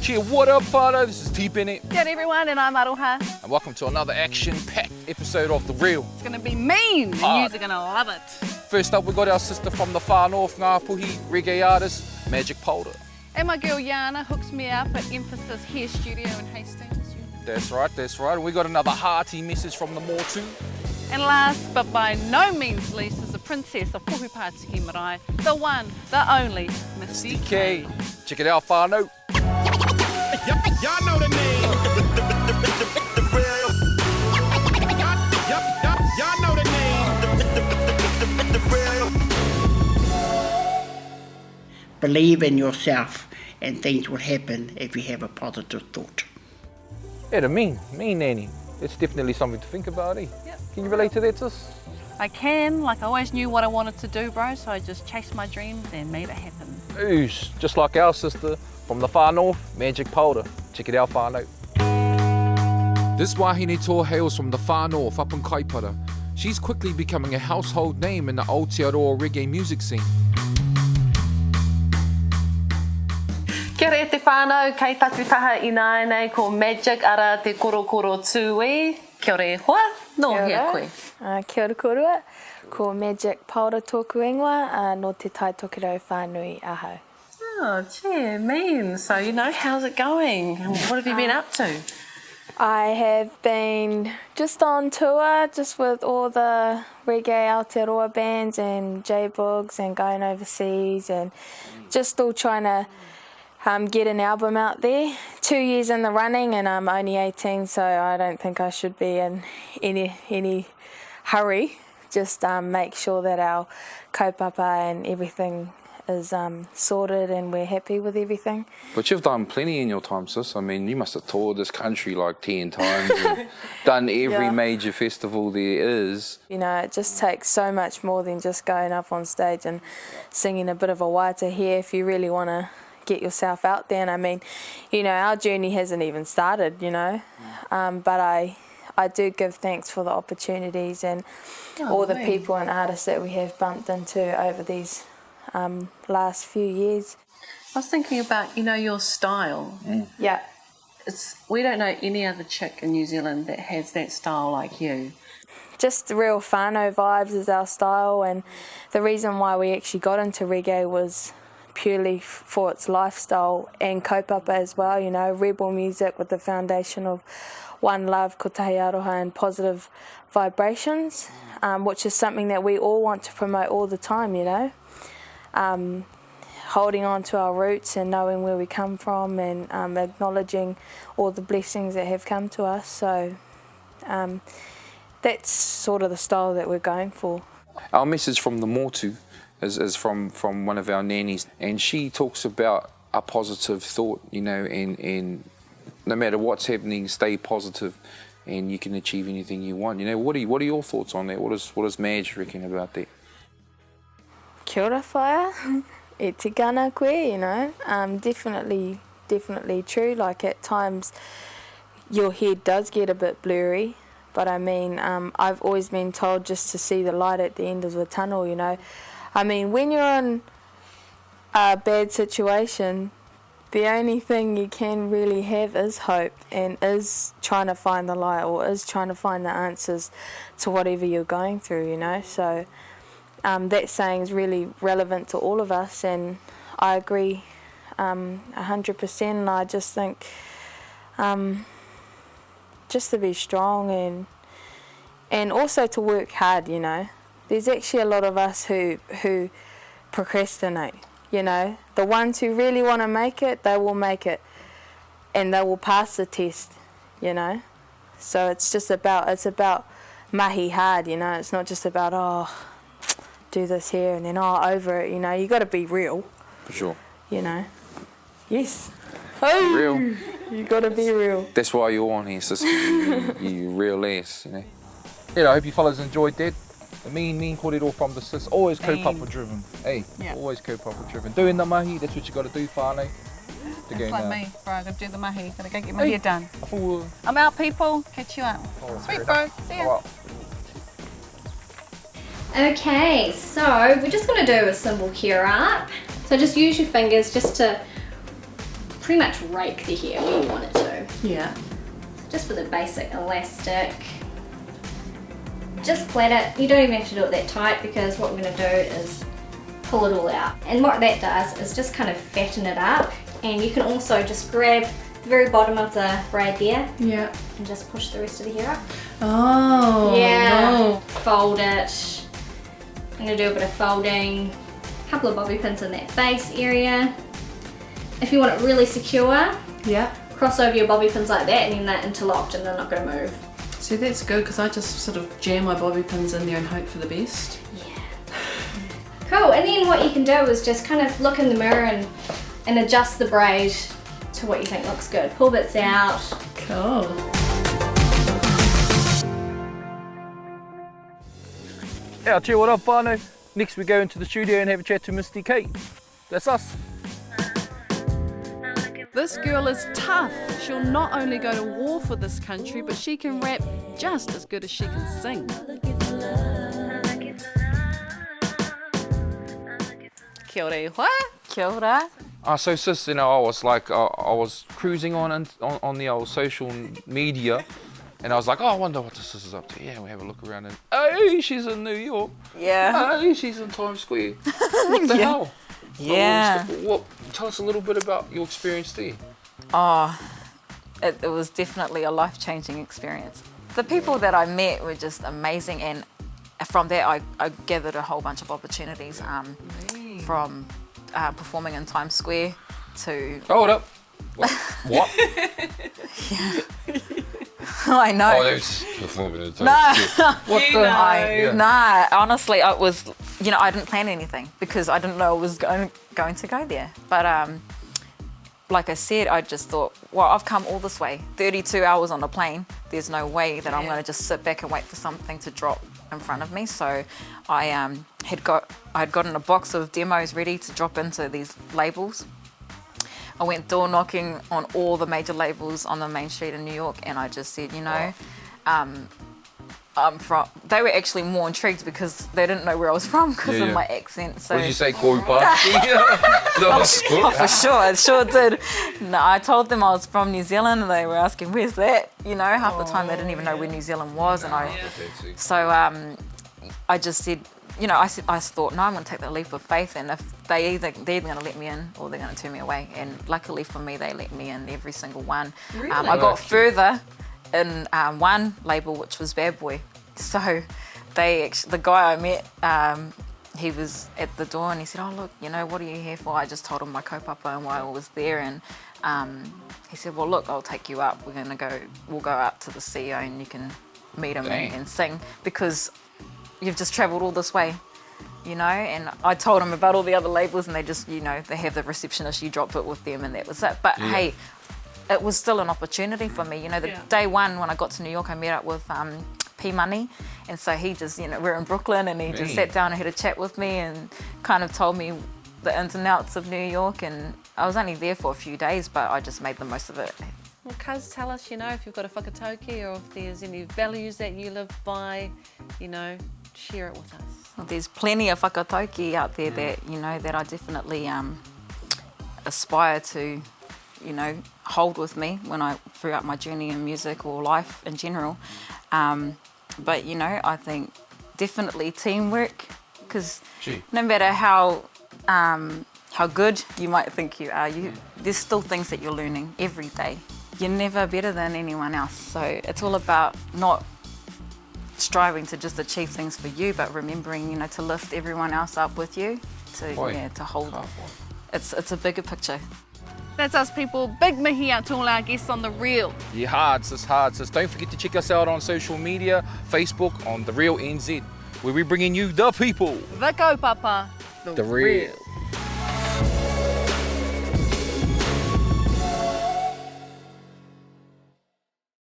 Cheer, what up, whānau? This is T-Bennett. G'day everyone, and I'm Aroha. And welcome to another action-packed episode of The Real. It's gonna be mean, and you're gonna love it. First up, we got our sister from the far north, Ngāpuhi, reggae artist, Majic Paora. And my girl Yahna hooks me up at Emphasis Hair Studio in Hastings. That's right. And we got another hearty message from the Motu. And last, but by no means least, is the princess of Puhupātiki Marae, the one, the only, Mistee K. Check it out, whānau. Y'all know the name. The real. Y'all know the name. The real. Believe in yourself and things will happen if you have a positive thought. Yeah, the mean nanny. It's definitely something to think about, eh? Yep. Can you relate to that, sis? I can, like I always knew what I wanted to do, bro, so I just chased my dreams and made it happen. Oosh, just like our sister from the far north, Majic Paora. Check it out, whānau. This wahine toa hails from the far north, up in Kaipara. She's quickly becoming a household name in the Aotearoa reggae music scene. Kia ora te whānau, kei taku taha i nānei ko Majic ara te korokoro tūi. Kia ora e hoa, no hea koe. Kia ora korua, ko Majic Paora tōku ingoa, no te tai tokiro whānui ahau. Oh, gee, mean. So, how's it going? What have you been up to? I have been just on tour, just with all the reggae Aotearoa bands and J-Boogs and going overseas and just all trying to get an album out there. 2 years in the running and I'm only 18, so I don't think I should be in any hurry. Just make sure that our kaupapa and everything is sorted and we're happy with everything. But you've done plenty in your time, sis. I mean, you must have toured this country like 10 times and done every major festival there is. It just takes so much more than just going up on stage and singing a bit of a waita here if you really want to get yourself out there. And I mean, our journey hasn't even started, but I do give thanks for the opportunities and all the people and artists that we have bumped into over these last few years. I was thinking about, your style. Yeah. We don't know any other chick in New Zealand that has that style like you. Just the real whānau vibes is our style, and the reason why we actually got into reggae was purely for its lifestyle and kaupapa as well, rebel music with the foundation of one love, kotahi aroha and positive vibrations, which is something that we all want to promote all the time, holding on to our roots and knowing where we come from and acknowledging all the blessings that have come to us. So that's sort of the style that we're going for. Our message from the Motu is from one of our nannies, and she talks about a positive thought, and no matter what's happening, stay positive and you can achieve anything you want. What are your thoughts on that? What does Madge reckon about that? Kia ora whaia, e te gana koe, definitely true. Like at times your head does get a bit blurry, but I mean, I've always been told just to see the light at the end of the tunnel, I mean, when you're in a bad situation, the only thing you can really have is hope and is trying to find the light or is trying to find the answers to whatever you're going through, So that saying is really relevant to all of us, and I agree 100%. And I just think just to be strong and also to work hard, There's actually a lot of us who procrastinate, The ones who really want to make it, they will make it and they will pass the test, So it's about mahi hard, It's not just about, do this here and then, over it, You got to be real. For sure. Yes. Real. You got to be real. That's why you're on here, sis. You real ass, Yeah, I hope you fellas enjoyed that. The mean korero from the sis, always kaupapa driven. Hey, always kaupapa driven. Doing the mahi, that's what you got to do, whānau. It's like me, bro, I got to do the mahi, got to go get my hair done. I'm out, people, catch you up. Sweet, bro, see ya. Okay, so we're just going to do a symbol cure up. So just use your fingers just to pretty much rake the hair where you want it to. Yeah. Just with a basic elastic. Just plait it. You don't even have to do it that tight because what we're going to do is pull it all out. And what that does is just kind of fatten it up. And you can also just grab the very bottom of the braid there. Yeah. And just push the rest of the hair up. Oh. Yeah. No. Fold it. I'm going to do a bit of folding. A couple of bobby pins in that base area. If you want it really secure, Yeah. cross over your bobby pins like that and then they're interlocked and they're not going to move. See, that's good because I just sort of jam my bobby pins in there and hope for the best. Cool, and then what you can do is just kind of look in the mirror and adjust the braid to what you think looks good. Pull bits out. Cool. Yeah, cheer what up, whānau. Next we go into the studio and have a chat to Mistee K. That's us. This girl is tough. She'll not only go to war for this country, but she can rap just as good as she can sing. Kia ora iho. Kia ora. So sis, you know, I was like, I was cruising on the old social media, and I was like, oh, I wonder what this is up to. Yeah, we have a look around, and hey, she's in New York. Yeah. Hey, she's in Times Square. What the hell? Yeah. Tell us a little bit about your experience there. Oh, it was definitely a life-changing experience. The people that I met were just amazing, and from there I gathered a whole bunch of opportunities from performing in Times Square to... Hold up. What? Yeah. I know. Oh, there's performing in Times No. Square. What the? Yeah. Nah, honestly, I was, you know, I didn't plan anything because I didn't know I was going to go there. But like I said, I just thought, well, I've come all this way, 32 hours on a plane. There's no way that I'm going to just sit back and wait for something to drop in front of me. So I had gotten a box of demos ready to drop into these labels. I went door knocking on all the major labels on the main street in New York, and I just said, you know, I'm from. They were actually more intrigued because they didn't know where I was from because of my accent. So. What did you say, Korupa? Oh, for sure, I sure did. No, I told them I was from New Zealand, and they were asking, "Where's that?" You know, half the time they didn't even know where New Zealand was, and I just said, you know, I thought, no, I'm going to take the leap of faith, and if they're going to let me in or they're going to turn me away. And luckily for me, they let me in, every single one. Really? I got further in one label, which was Bad Boy. So the guy I met, he was at the door and he said, oh, look, you know, what are you here for? I just told him my kaupapa and why I was there. And he said, well, look, I'll take you up. We'll go out to the CEO and you can meet him and sing, because you've just travelled all this way, you know. And I told him about all the other labels, and they just, you know, they have the receptionist, you drop it with them, and that was it. But hey, it was still an opportunity for me, you know. Day one when I got to New York, I met up with P Money, and so he just, you know, we're in Brooklyn, and he just sat down and had a chat with me and kind of told me the ins and outs of New York. And I was only there for a few days, but I just made the most of it. Well, cuz, tell us, you know, if you've got a whakatauki or if there's any values that you live by, you know, share it with us. Well, there's plenty of whakatauki out there that, you know, that I definitely aspire to, you know, hold with me throughout my journey in music or life in general. But, you know, I think definitely teamwork, because no matter how good you might think you are, there's still things that you're learning every day. You're never better than anyone else. So it's all about not striving to just achieve things for you, but remembering, you know, to lift everyone else up with you, to hold. It's a bigger picture. That's us, people. Big mihi out to all our guests on The Real. Yeah, hard, sis. Don't forget to check us out on social media, Facebook, on The Real NZ, where we're bringing you the people. The kaupapa. The Real.